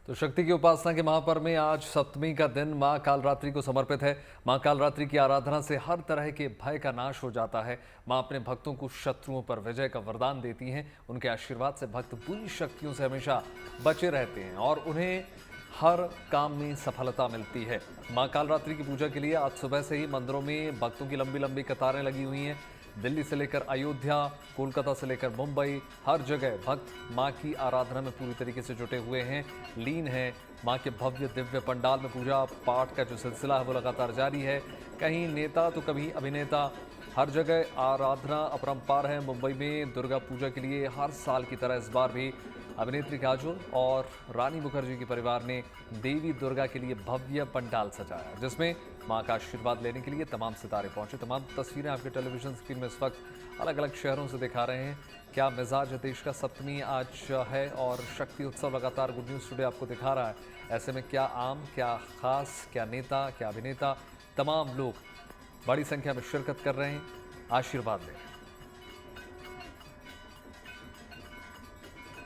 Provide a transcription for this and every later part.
तो शक्ति की उपासना के महापर्व में आज सप्तमी का दिन मां कालरात्रि को समर्पित है। मां कालरात्रि की आराधना से हर तरह के भय का नाश हो जाता है। मां अपने भक्तों को शत्रुओं पर विजय का वरदान देती हैं। उनके आशीर्वाद से भक्त बुरी शक्तियों से हमेशा बचे रहते हैं और उन्हें हर काम में सफलता मिलती है। मां कालरात्रि की पूजा के लिए आज सुबह से ही मंदिरों में भक्तों की लंबी लंबी कतारें लगी हुई हैं। दिल्ली से लेकर अयोध्या, कोलकाता से लेकर मुंबई, हर जगह भक्त मां की आराधना में पूरी तरीके से जुटे हुए हैं, लीन हैं। मां के भव्य दिव्य पंडाल में पूजा पाठ का जो सिलसिला है वो लगातार जारी है। कहीं नेता तो कभी अभिनेता, हर जगह आराधना अपरंपार है। मुंबई में दुर्गा पूजा के लिए हर साल की तरह इस बार भी अभिनेत्री काजोल और रानी मुखर्जी के परिवार ने देवी दुर्गा के लिए भव्य पंडाल सजाया, जिसमें मां का आशीर्वाद लेने के लिए तमाम सितारे पहुंचे। तमाम तस्वीरें आपके टेलीविजन स्क्रीन में इस वक्त अलग अलग शहरों से दिखा रहे हैं। क्या मिजाज है देश का? सप्तमी आज है और शक्ति उत्सव लगातार गुड न्यूज़ टुडे आपको दिखा रहा है। ऐसे में क्या आम, क्या खास, क्या नेता, क्या अभिनेता, तमाम लोग बड़ी संख्या में शिरकत कर रहे हैं, आशीर्वाद ले रहे हैं।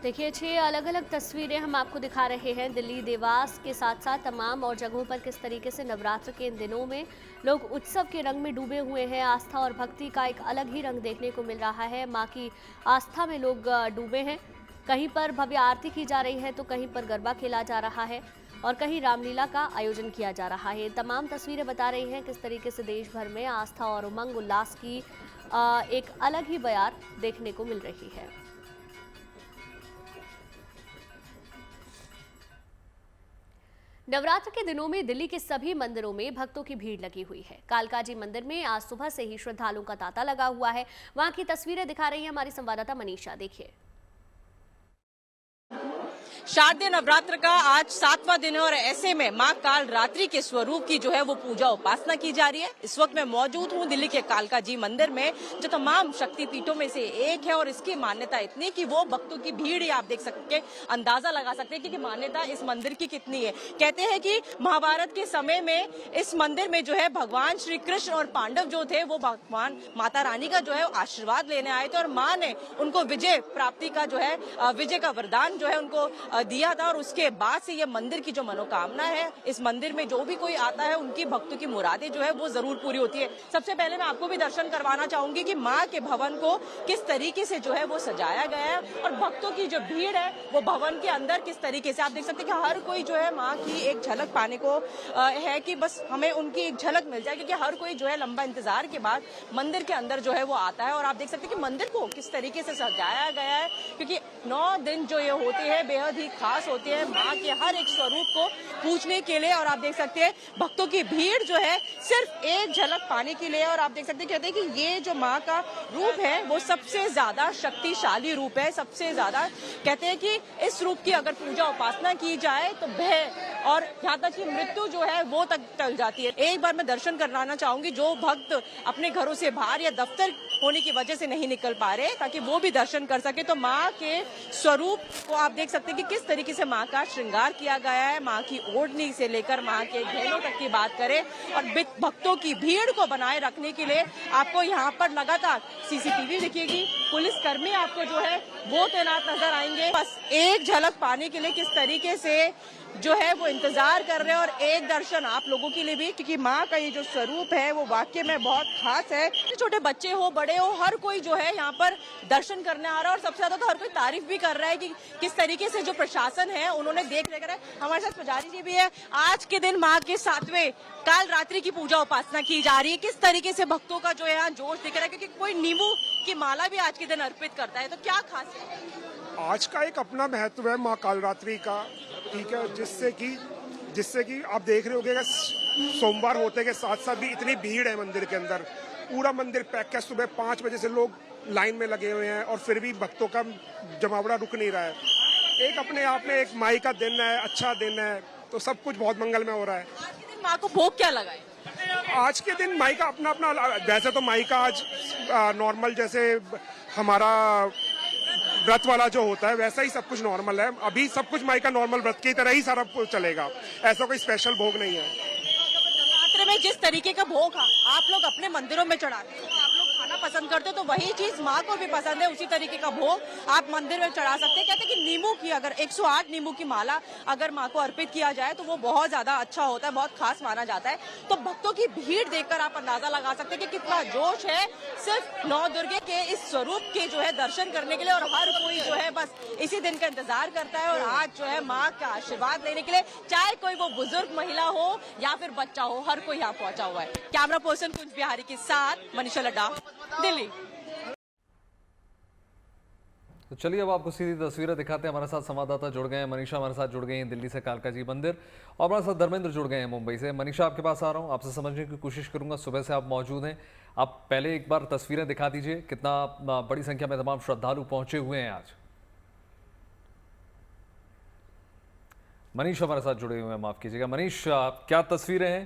देखिए 6 अलग अलग तस्वीरें हम आपको दिखा रहे हैं दिल्ली, देवास के साथ साथ तमाम और जगहों पर किस तरीके से नवरात्र के इन दिनों में लोग उत्सव के रंग में डूबे हुए हैं। आस्था और भक्ति का एक अलग ही रंग देखने को मिल रहा है। मां की आस्था में लोग डूबे हैं। कहीं पर भव्य आरती की जा रही है तो कहीं पर गरबा खेला जा रहा है और कहीं रामलीला का आयोजन किया जा रहा है। तमाम तस्वीरें बता रही हैं किस तरीके से देश भर में आस्था और उमंग उल्लास की एक अलग ही बयार देखने को मिल रही है। नवरात्र के दिनों में दिल्ली के सभी मंदिरों में भक्तों की भीड़ लगी हुई है। कालकाजी मंदिर में आज सुबह से ही श्रद्धालुओं का तांता लगा हुआ है। वहां की तस्वीरें दिखा रही है हमारी संवाददाता मनीषा। देखिए, शारदीय नवरात्र का आज 7वां दिन है और ऐसे में मां कालरात्रि के स्वरूप की जो है वो पूजा उपासना की जा रही है। इस वक्त मैं मौजूद हूं दिल्ली के कालकाजी मंदिर में, जो तमाम शक्तिपीठों में से एक है और इसकी मान्यता इतनी कि वो भक्तों की भीड़ ही आप देख सकते, अंदाजा लगा सकते हैं कि मान्यता इस मंदिर की कितनी है। कहते हैं कि महाभारत के समय में इस मंदिर में जो है भगवान श्री कृष्ण और पांडव जो थे वो भगवान माता रानी का जो है आशीर्वाद लेने आए थे और मां ने उनको विजय प्राप्ति का जो है विजय का वरदान जो है उनको दिया था और उसके बाद से ये मंदिर की जो मनोकामना है, इस मंदिर में जो भी कोई आता है उनकी भक्तों की मुरादें जो है वो जरूर पूरी होती है। सबसे पहले मैं आपको भी दर्शन करवाना चाहूंगी कि मां के भवन को किस तरीके से जो है वो सजाया गया है और भक्तों की जो भीड़ है वो भवन के अंदर किस तरीके से, आप देख सकते हैं कि हर कोई जो है मां की एक झलक पाने को है कि बस हमें उनकी एक झलक मिल जाए, क्योंकि हर कोई जो है लंबा इंतजार के बाद मंदिर के अंदर जो है वो आता है। और आप देख सकते हैं कि मंदिर को किस तरीके से सजाया गया है, क्योंकि 9 दिन जो ये होते हैं बेहद ही खास होते हैं मां के हर एक स्वरूप को पूजने के लिए। और आप देख सकते हैं भक्तों की भीड़ जो है सिर्फ एक झलक पाने के लिए। और आप देख सकते हैं कहते हैं कि ये जो मां का रूप है वो सबसे ज्यादा शक्तिशाली रूप है। सबसे ज्यादा कहते हैं कि इस रूप की अगर पूजा उपासना की जाए तो भय और यहाँ तक कि मृत्यु जो है वो तक टल जाती है। एक बार मैं दर्शन कराना चाहूंगी जो भक्त अपने घरों से बाहर या दफ्तर होने की वजह से नहीं निकल पा रहे, ताकि वो भी दर्शन कर सके। तो मां के स्वरूप को आप देख सकते हैं कि किस तरीके से मां का श्रृंगार किया गया है। मां की ओढ़नी से लेकर मां के गहनों तक की बात करें और भक्तों की भीड़ को बनाए रखने के लिए आपको यहाँ पर लगातार सीसीटीवी दिखेगी, पुलिसकर्मी आपको जो है वो तैनात नजर आएंगे। बस एक झलक पाने के लिए किस तरीके से जो है वो इंतजार कर रहे हैं और एक दर्शन आप लोगों के लिए भी, क्योंकि मां का ये जो स्वरूप है वो वाकई में बहुत खास है। छोटे बच्चे हो, बड़े हो, हर कोई जो है यहाँ पर दर्शन करने आ रहा है और सबसे ज्यादा तो हर कोई तारीफ भी कर रहा है कि किस तरीके से जो प्रशासन है उन्होंने देख रेख है। हमारे साथ पुजारी जी भी है। आज के दिन मां के 7वें कालरात्रि की पूजा उपासना की जा रही है। किस तरीके से भक्तों का जो है यहाँ जोश दिख रहा है, क्योंकि कोई नींबू की माला भी आज के दिन अर्पित करता है, तो क्या खास है? आज का एक अपना महत्व है मां कालरात्रि का, ठीक है, जिससे कि आप देख रहे होंगे सोमवार होते के साथ साथ भी इतनी भीड़ है मंदिर के अंदर। पूरा मंदिर पैक है। सुबह 5 बजे से लोग लाइन में लगे हुए हैं और फिर भी भक्तों का जमावड़ा रुक नहीं रहा है। एक अपने आप में एक माई का दिन है, अच्छा दिन है, तो सब कुछ बहुत मंगलमय हो रहा है। आज के दिन माँ को भोग क्या लगा है? आज के दिन माई का अपना अपना, वैसे तो माई का आज नॉर्मल जैसे हमारा व्रत वाला जो होता है वैसा ही सब कुछ नॉर्मल है। अभी सब कुछ माई का नॉर्मल व्रत की तरह ही सारा कुछ चलेगा, ऐसा कोई स्पेशल भोग नहीं है। नवरात्र में जिस तरीके का भोग आप लोग अपने मंदिरों में चढ़ाते हो, आप लोग खाना पसंद करते हो तो वही चीज माँ को भी पसंद है, उसी तरीके का भोग आप मंदिर में चढ़ा सकते हैं। कहते हैं कि नींबू की अगर 108 नींबू की माला अगर माँ को अर्पित किया जाए तो वो बहुत ज्यादा अच्छा होता है, बहुत खास माना जाता है। तो भक्तों की भीड़ देखकर आप अंदाजा लगा सकते हैं कि कितना जोश है सिर्फ नौ दुर्गे के इस स्वरूप के जो है दर्शन करने के लिए, और हर कोई जो है बस इसी दिन का इंतजार करता है और आज जो है माँ का आशीर्वाद लेने के लिए, चाहे कोई वो बुजुर्ग महिला हो या फिर बच्चा हो, हर कोई यहाँ पहुंचा हुआ है। कैमरा पर्सन कुंज बिहारी के साथ मनीषा लड्डा, दिल्ली। तो चलिए अब आपको सीधी तस्वीरें दिखाते हैं। हमारे साथ संवाददाता जुड़ गए हैं, मनीषा हमारे साथ जुड़ गई हैं दिल्ली से कालका जी मंदिर, और हमारे साथ धर्मेंद्र जुड़ गए हैं मुंबई से। मनीषा, आपके पास आ रहा हूं, आपसे समझने की कोशिश करूंगा। सुबह से आप मौजूद हैं, आप पहले एक बार तस्वीरें दिखा दीजिए, कितना बड़ी संख्या में तमाम श्रद्धालु पहुंचे हुए हैं आज। मनीष हमारे साथ जुड़े हुए हैं, माफ कीजिएगा। मनीष, क्या तस्वीरें हैं?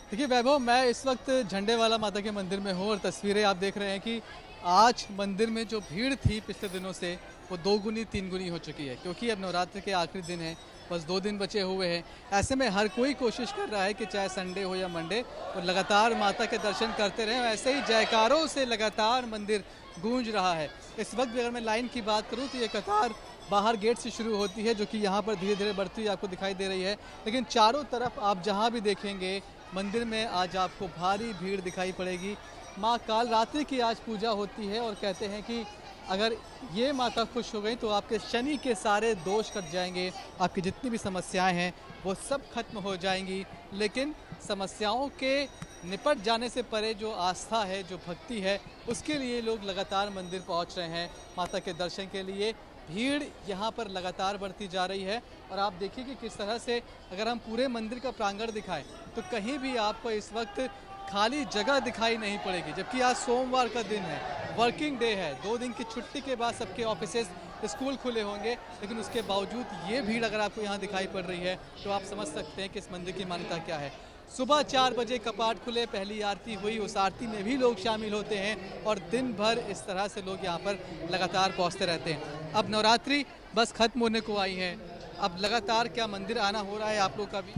देखिए वैभव, मैं इस वक्त झंडे वाला माता के मंदिर में हूँ और तस्वीरें आप देख रहे हैं कि आज मंदिर में जो भीड़ थी पिछले दिनों से वो 2 गुनी 3 गुनी हो चुकी है, क्योंकि अब नवरात्र के आखिरी दिन है, बस 2 दिन बचे हुए हैं। ऐसे में हर कोई कोशिश कर रहा है कि चाहे संडे हो या मंडे, वो लगातार माता के दर्शन करते रहें। ऐसे ही जयकारों से लगातार मंदिर गूंज रहा है। इस वक्त भी अगर मैं लाइन की बात करूँ तो ये कतार बाहर गेट से शुरू होती है, जो कि यहाँ पर धीरे धीरे बढ़ती हुई आपको दिखाई दे रही है, लेकिन चारों तरफ आप जहाँ भी देखेंगे मंदिर में आज आपको भारी भीड़ दिखाई पड़ेगी। माँ कालरात्रि की आज पूजा होती है और कहते हैं कि अगर ये माता खुश हो गई तो आपके शनि के सारे दोष कट जाएंगे, आपकी जितनी भी समस्याएं हैं वो सब खत्म हो जाएंगी। लेकिन समस्याओं के निपट जाने से परे जो आस्था है, जो भक्ति है, उसके लिए लोग लगातार मंदिर पहुंच रहे हैं माता के दर्शन के लिए। भीड़ यहाँ पर लगातार बढ़ती जा रही है और आप देखिए कि किस तरह से अगर हम पूरे मंदिर का प्रांगण दिखाएं तो कहीं भी आपको इस वक्त खाली जगह दिखाई नहीं पड़ेगी, जबकि आज सोमवार का दिन है, वर्किंग डे है। 2 दिन की छुट्टी के बाद सबके ऑफिसेज, स्कूल खुले होंगे, लेकिन उसके बावजूद ये भीड़ अगर आपको यहाँ दिखाई पड़ रही है तो आप समझ सकते हैं कि इस मंदिर की मान्यता क्या है। सुबह 4 बजे कपाट खुले, पहली आरती हुई, उस आरती में भी लोग शामिल होते हैं और दिन भर इस तरह से लोग यहाँ पर लगातार पहुँचते रहते हैं। अब नवरात्रि बस खत्म होने को आई है, अब लगातार क्या मंदिर आना हो रहा है आप लोग का भी?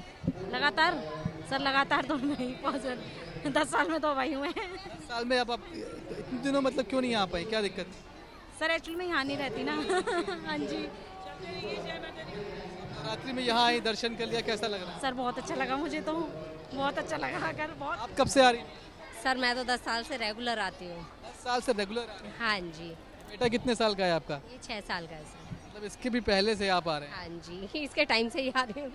लगातार सर, लगातार तो नहीं पहुँचे, 10 साल में तो वही हुए हैं। 10 साल में अब आप इतने दिनों मतलब क्यों नहीं आ पाई, क्या दिक्कत? सर एक्चुअली मैं यहाँ नहीं रहती ना। हाँ जी। रात्रि में यहाँ आई, दर्शन कर लिया, कैसा लग रहा है? सर बहुत अच्छा लगा, मुझे तो बहुत अच्छा लगा। अगर बहुत आप कब से आ रही हैं? सर मैं तो 10 साल से रेगुलर आती हूँ। 10 साल से रेगुलर आ रही हैं? हाँ जी। बेटा कितने साल का है आपका? ये 6 साल का है सर। मतलब इसके भी पहले से आप आ रहे हैं? हाँ जी, इसके टाइम से ही आ रही हूँ।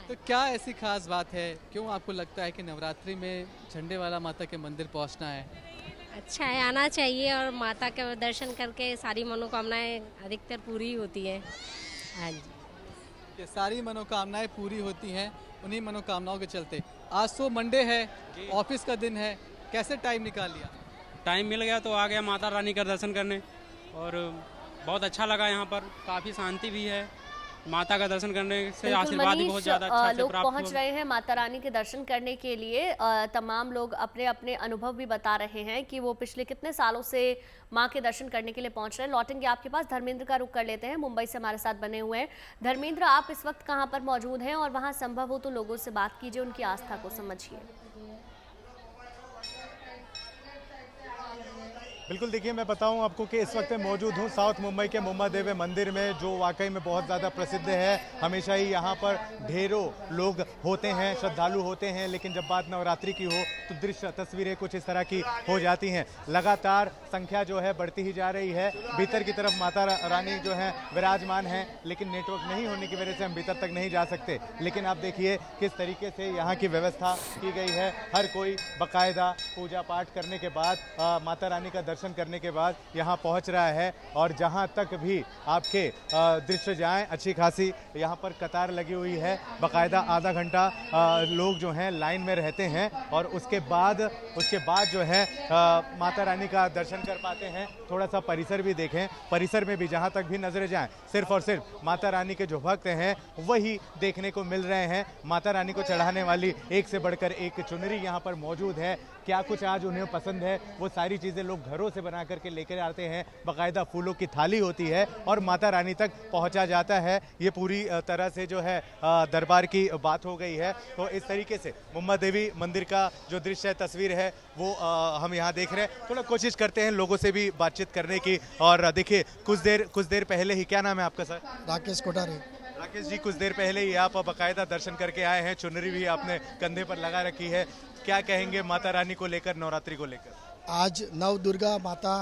तो क्या ऐसी खास बात है, क्यों आपको लगता है कि नवरात्रि में झंडे वाला माता के मंदिर पहुंचना है? अच्छा है, आना चाहिए और माता के दर्शन करके सारी मनोकामनाएं अधिकतर पूरी होती हैं। हाँ जी, ये सारी मनोकामनाएं पूरी होती हैं उन्हीं मनोकामनाओं के चलते। आज तो मंडे है, ऑफिस का दिन है, कैसे टाइम निकाल लिया? टाइम मिल गया तो आ गया माता रानी का दर्शन करने और बहुत अच्छा लगा। यहाँ पर काफ़ी शांति भी है, माता का दर्शन करने से आशीर्वाद भी बहुत ज़्यादा अच्छा से लोग प्राप्त पहुंच रहे हैं माता रानी के दर्शन करने के लिए। तमाम लोग अपने अपने अनुभव भी बता रहे हैं कि वो पिछले कितने सालों से मां के दर्शन करने के लिए पहुंच रहे हैं। लौटेंगे आपके पास, धर्मेंद्र का रुख कर लेते हैं, मुंबई से हमारे साथ बने हुए हैं। धर्मेंद्र, आप इस वक्त कहां पर मौजूद हैं और वहां संभव हो तो लोगों से बात कीजिए, उनकी आस्था को समझिए। बिल्कुल, देखिए मैं बताऊं आपको कि इस वक्त मैं मौजूद हूं साउथ मुंबई के मुम्बा देवी मंदिर में, जो वाकई में बहुत ज़्यादा प्रसिद्ध है। हमेशा ही यहाँ पर ढेरों लोग होते हैं, श्रद्धालु होते हैं, लेकिन जब बात नवरात्रि की हो तो दृश्य तस्वीरें कुछ इस तरह की हो जाती हैं। लगातार संख्या जो है बढ़ती ही जा रही है। भीतर की तरफ माता रानी जो है विराजमान है, लेकिन नेटवर्क नहीं होने की वजह से हम भीतर तक नहीं जा सकते। लेकिन आप देखिए किस तरीके से यहाँ की व्यवस्था की गई है। हर कोई बाकायदा पूजा पाठ करने के बाद, माता रानी का दर्शन करने के बाद यहाँ पहुँच रहा है। और जहाँ तक भी आपके दृश्य जाएं, अच्छी खासी यहाँ पर कतार लगी हुई है। बाकायदा आधा घंटा लोग जो हैं लाइन में रहते हैं और उसके बाद जो है माता रानी का दर्शन कर पाते हैं। थोड़ा सा परिसर भी देखें, परिसर में भी जहाँ तक भी नजरें जाएं, सिर्फ और सिर्फ माता रानी के जो भक्त हैं वही देखने को मिल रहे हैं। माता रानी को चढ़ाने वाली एक से बढ़कर एक चुनरी यहाँ पर मौजूद है। क्या कुछ आज उन्हें पसंद है, वो सारी चीज़ें लोग घरों से बना करके लेकर आते हैं। बाकायदा फूलों की थाली होती है और माता रानी तक पहुंचा जाता है। ये पूरी तरह से जो है दरबार की बात हो गई है। तो इस तरीके से मुम्बा देवी मंदिर का जो दृश्य तस्वीर है वो हम यहाँ देख रहे हैं। थोड़ा कोशिश करते हैं लोगों से भी बातचीत करने की। और देखिए कुछ देर पहले ही, क्या नाम है आपका सर? राकेश कोठारी। राकेश जी, कुछ देर पहले ही आप बाकायदा दर्शन करके आए हैं, चुनरी भी आपने कंधे पर लगा रखी है। क्या कहेंगे माता रानी को लेकर, नवरात्रि को लेकर? आज नव दुर्गा माता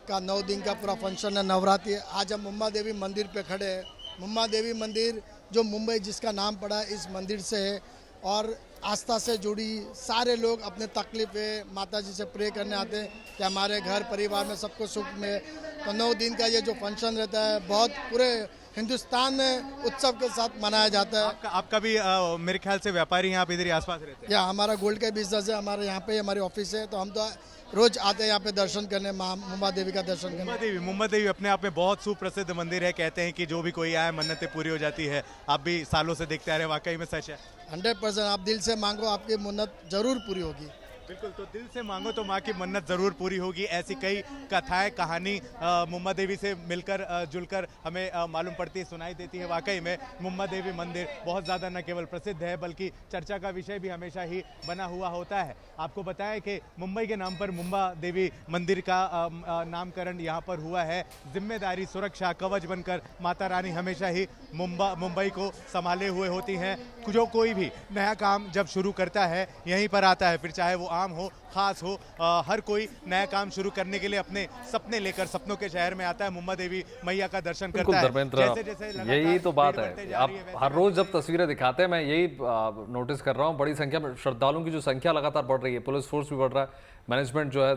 का 9 दिन का पूरा फंक्शन है, नवरात्रि। आज हम मुम्बा देवी मंदिर पे खड़े हैं। मुम्बा देवी मंदिर जो मुंबई जिसका नाम पड़ा है इस मंदिर से है और आस्था से जुड़ी सारे लोग अपने तकलीफ़ें माता जी से प्रे करने आते हैं कि हमारे घर परिवार में सबको सुख में। तो 9 दिन का ये जो फंक्शन रहता है बहुत पूरे हिंदुस्तान में उत्सव के साथ मनाया जाता है। आपका भी मेरे ख्याल से व्यापारी हैं, आप इधर ही आसपास रहते हैं? या हमारा गोल्ड का बिजनेस है, हमारे यहाँ पे हमारी ऑफिस है, तो हम तो रोज आते हैं यहाँ पे दर्शन करने, मुम्बा देवी का दर्शन करने। मुम्बा देवी अपने आप में बहुत सुप्रसिद्ध मंदिर है। कहते हैं कि जो भी कोई आए मन्नतें पूरी हो जाती है। आप भी सालों से देखते आ रहे, वाकई में सच है? 100%। आप दिल से मांगो, आपकी मन्नत जरूर पूरी होगी। बिल्कुल, तो दिल से मांगो तो माँ की मन्नत जरूर पूरी होगी। ऐसी कई कथाएं, कहानी मुम्बा देवी से मिलकर जुलकर हमें मालूम पड़ती है, सुनाई देती है। वाकई में मुम्बा देवी मंदिर बहुत ज़्यादा न केवल प्रसिद्ध है बल्कि चर्चा का विषय भी हमेशा ही बना हुआ होता है। आपको बताएं कि मुंबई के नाम पर मुम्बा देवी मंदिर का नामकरण यहाँ पर हुआ है। जिम्मेदारी, सुरक्षा कवच बनकर माता रानी हमेशा ही मुंबई को संभाले हुए होती हैं। जो कोई भी नया काम जब शुरू करता है यहीं पर आता है, फिर चाहे वो आम हो खास हो, हर कोई नया काम शुरू करने के लिए अपने सपने लेकर सपनों के शहर में आता है, मुम्बा देवी मैया का दर्शन करता है। जैसे यही तो बात है, आप हर रोज जब तस्वीरें दिखाते हैं मैं यही नोटिस कर रहा हूँ, बड़ी संख्या में श्रद्धालुओं की जो संख्या लगातार बढ़ रही है, पुलिस फोर्स भी बढ़ रहा है, मैनेजमेंट जो है,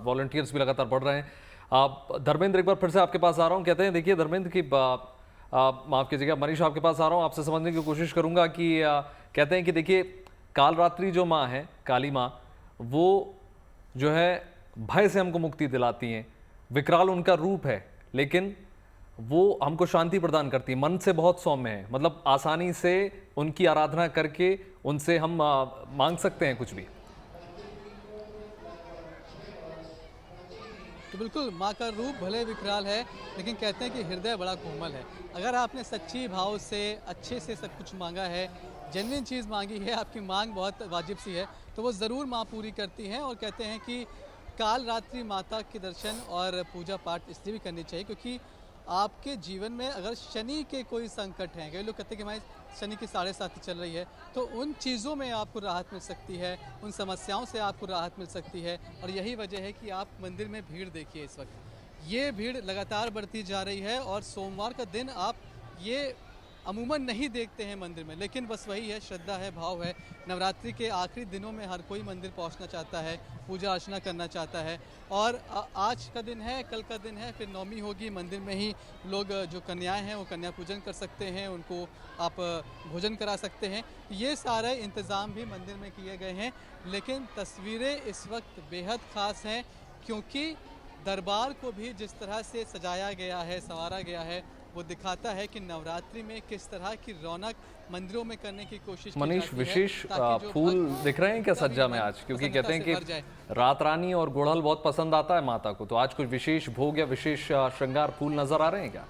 वॉलंटियर्स भी लगातार बढ़ रहे हैं। धर्मेंद्र, एक बार फिर से आपके पास आ रहा हूँ। कहते हैं, देखिए धर्मेंद्र की माफ कीजिएगा मनीष, आपके पास आ रहा हूँ, आपसे समझने की कोशिश करूंगा कि कहते हैं कि देखिए कालरात्रि जो माँ है, काली माँ, वो जो है भय से हमको मुक्ति दिलाती हैं। विकराल उनका रूप है लेकिन वो हमको शांति प्रदान करती है, मन से बहुत सौम्य है, मतलब आसानी से उनकी आराधना करके उनसे हम मांग सकते हैं कुछ भी। तो बिल्कुल माँ का रूप भले विकराल है लेकिन कहते हैं कि हृदय बड़ा कोमल है। अगर आपने सच्ची भाव से अच्छे से सब कुछ मांगा है, जेन्युइन चीज़ मांगी है, आपकी मांग बहुत वाजिब सी है, तो वो ज़रूर माँ पूरी करती हैं। और कहते हैं कि काल रात्रि माता के दर्शन और पूजा पाठ इसलिए भी करनी चाहिए क्योंकि आपके जीवन में अगर शनि के कोई संकट हैं, कई लोग कहते हैं कि हमारी शनि की 7.5 चल रही है, तो उन चीज़ों में आपको राहत मिल सकती है, उन समस्याओं से आपको राहत मिल सकती है। और यही वजह है कि आप मंदिर में भीड़ देखिए, इस वक्त ये भीड़ लगातार बढ़ती जा रही है। और सोमवार का दिन आप ये अमूमन नहीं देखते हैं मंदिर में, लेकिन बस वही है, श्रद्धा है, भाव है। नवरात्रि के आखिरी दिनों में हर कोई मंदिर पहुंचना चाहता है, पूजा अर्चना करना चाहता है। और आज का दिन है, कल का दिन है, फिर नवमी होगी, मंदिर में ही लोग जो कन्याएं हैं वो कन्या पूजन कर सकते हैं, उनको आप भोजन करा सकते हैं। ये सारे इंतज़ाम भी मंदिर में किए गए हैं। लेकिन तस्वीरें इस वक्त बेहद ख़ास हैं क्योंकि दरबार को भी जिस तरह से सजाया गया है, संवारा गया है, वो दिखाता है कि नवरात्रि में किस तरह की रौनक मंदिरों में करने की कोशिश। मनीष, विशेष फूल दिख रहे हैं क्या सज्जा में आज? क्योंकि कहते हैं कि रात रानी और गुड़हल बहुत पसंद आता है माता को, तो आज कुछ विशेष भोग या विशेष श्रृंगार फूल नजर आ रहे हैं क्या?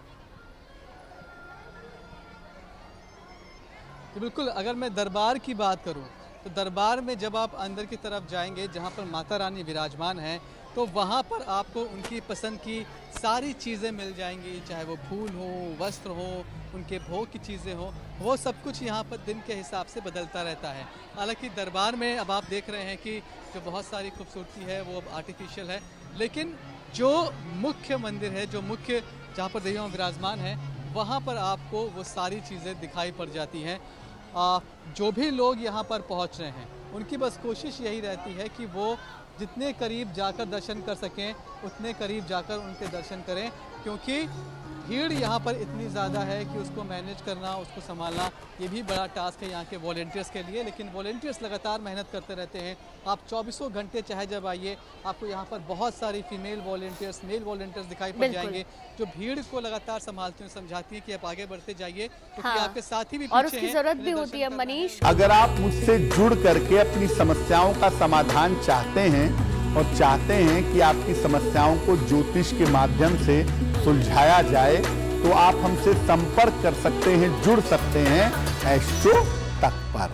तो बिल्कुल, अगर मैं दरबार की बात करूं तो दरबार में जब आप अंदर की तरफ जाएंगे जहां पर माता रानी विराजमान हैं, तो वहाँ पर आपको उनकी पसंद की सारी चीज़ें मिल जाएंगी, चाहे वो फूल हो, वस्त्र हो, उनके भोग की चीज़ें हो, वो सब कुछ यहाँ पर दिन के हिसाब से बदलता रहता है। हालांकि दरबार में अब आप देख रहे हैं कि जो बहुत सारी खूबसूरती है वो अब आर्टिफिशियल है, लेकिन जो मुख्य मंदिर है, जो मुख्य जहाँ पर देवियाँ विराजमान है, वहाँ पर आपको वो सारी चीज़ें दिखाई पड़ जाती हैं। जो भी लोग यहाँ पर पहुँच रहे हैं उनकी बस कोशिश यही रहती है कि वो जितने करीब जाकर दर्शन कर सकें उतने करीब जाकर उनके दर्शन करें, क्योंकि भीड़ यहाँ पर इतनी ज़्यादा है कि उसको मैनेज करना, उसको संभालना, ये भी बड़ा टास्क है यहाँ के वॉलंटियर्स के लिए। लेकिन वॉलंटियर्स लगातार मेहनत करते रहते हैं। आप 24 घंटे चाहे जब आइए, आपको यहाँ पर बहुत सारी फीमेल वॉलंटियर्स, मेल वॉलंटियर्स दिखाई पड़ जाएंगे जो भीड़ को लगातार संभालती हैं, समझाती है कि आप आगे बढ़ते जाइए, क्योंकि आपके साथी भी और उसकी जरूरत भी होती है। मनीष, अगर आप मुझसे जुड़ करके अपनी समस्याओं का समाधान चाहते हैं और चाहते हैं कि आपकी समस्याओं को ज्योतिष के माध्यम से सुलझाया जाए, तो आप हमसे संपर्क कर सकते हैं, जुड़ सकते हैं एस्ट्रो तक पर।